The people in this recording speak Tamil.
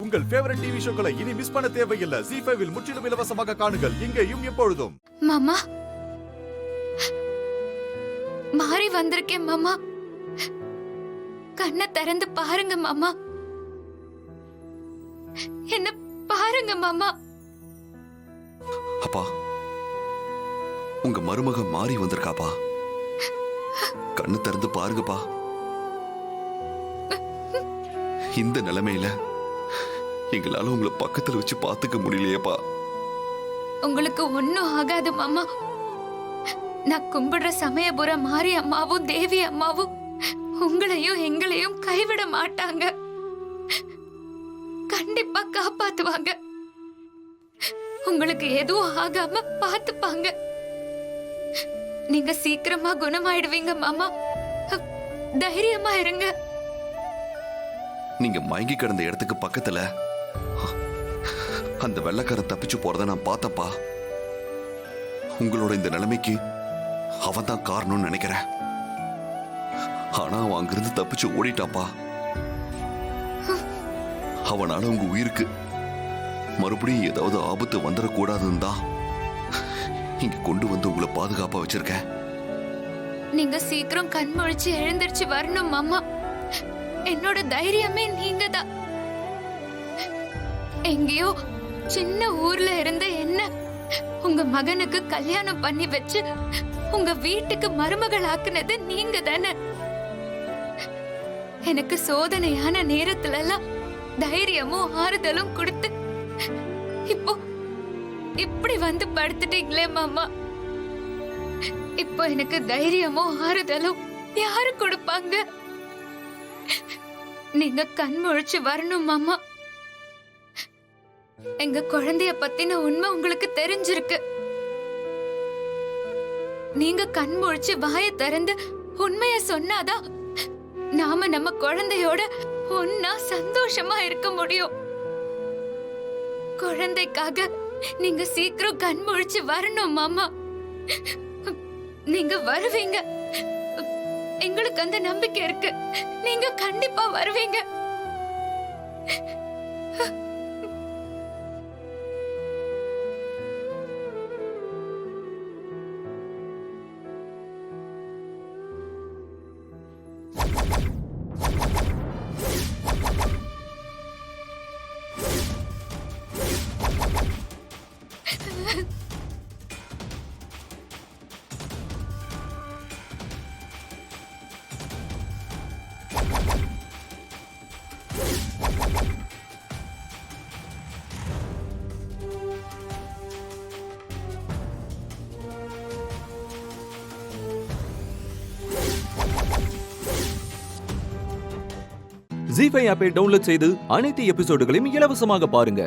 உங்கள் ஃபேவரட் டிவி ஷோக்களை இனி மிஸ் பண்ண தேவையில்லை. ZEE5 இல் முற்றிலும் இலவசமாக காணுங்கள். இங்கேயும் எப்பொழுதும். மாமா மாறி வந்திருக்கேன் மாமா. கண்ணை திறந்து பாருங்க மாமா. என்ன பாருங்க மாமா. அப்பா, உங்க மருமக மாறி வந்திருக்காப்பா. கண்ணு திறந்து பாருங்கப்பா. இந்த நிலைமையில எங்களால உங்களை பக்கத்துல வச்சு பாத்துக்க முடியலையேப்பா. உங்களுக்கு ஒண்ணும் ஆகாது மாமா. நான் கும்பிடுற சமயபுர மாரி அம்மாவும் தேவி அம்மாவும் உங்களையும் எங்களையும் கைவிட மாட்டாங்க. கண்டிப்பா காப்பாத்துவாங்க. உங்களுக்கு எதுவும் ஆகாம பாத்துப்பாங்க. நீங்க சீக்கிரமா குணமாயிடுவீங்க மாமா. தைரியமா இருங்க. நீங்க மயங்கி கிடந்த இடத்துக்கு பக்கத்துல அந்த வெள்ளைக்காரன் தப்பிச்சு போறத நான் பார்த்தப்பா. உங்களோட இந்த நிலைமைக்கு அவன் தான் காரணம்னு நினைக்கிறேன். ஆனா அவன் அங்கிருந்து தப்பிச்சு ஓடிட்டாப்பா. அவனால உங்க உயிருக்கு மறுபடியும் ஏதாவது ஆபத்து வந்துடக்கூடாதுன்னு தான் இங்க கொண்டு வந்து உங்களை பாதுகாப்பா வச்சிருக்கேன். நீங்க சீக்கிரம் கண் முழிச்சு எழுந்திருச்சு வரணும் மாமா. என்னோட தைரியமே நீங்க தான். எங்கேயோ சின்ன ஊர்ல இருந்த என்ன உங்க மகனுக்கு கல்யாணம் பண்ணி வச்சு உங்க வீட்டுக்கு மருமகள் ஆக்குனது நீங்க தானே. எனக்கு சோதனையான நேரத்துல எல்லாம் தைரியமும் ஆறுதலும் கொடுத்து இப்போ இப்படி வந்து படுத்துட்டீங்களே மாமா. இப்போ எனக்கு தைரியமும் ஆறுதலும் யாரு கொடுப்பாங்க? நீங்க கண் முழிச்சு வரணும் மாமா. எங்க குழந்தைய பத்தின உண்மை உங்களுக்கு தெரிஞ்சிருக்கு. நீங்க கண் முழிச்சு வாய திறந்து உண்மைய சொன்னாதான் நாம நம்ம குழந்தையோட ஒன்னா சந்தோஷமா இருக்க முடியும். குழந்தைக்காக நீங்க சீக்கிரம் கண் முழிச்சு வரணும் மாமா. நீங்க வருவீங்க. எங்களுக்கு அந்த நம்பிக்கை இருக்கு. நீங்க கண்டிப்பா வருவீங்க. ZEE5 ஆப்பை டவுன்லோட் செய்து அனைத்து எபிசோடுகளையும் இலவசமாக பாருங்க.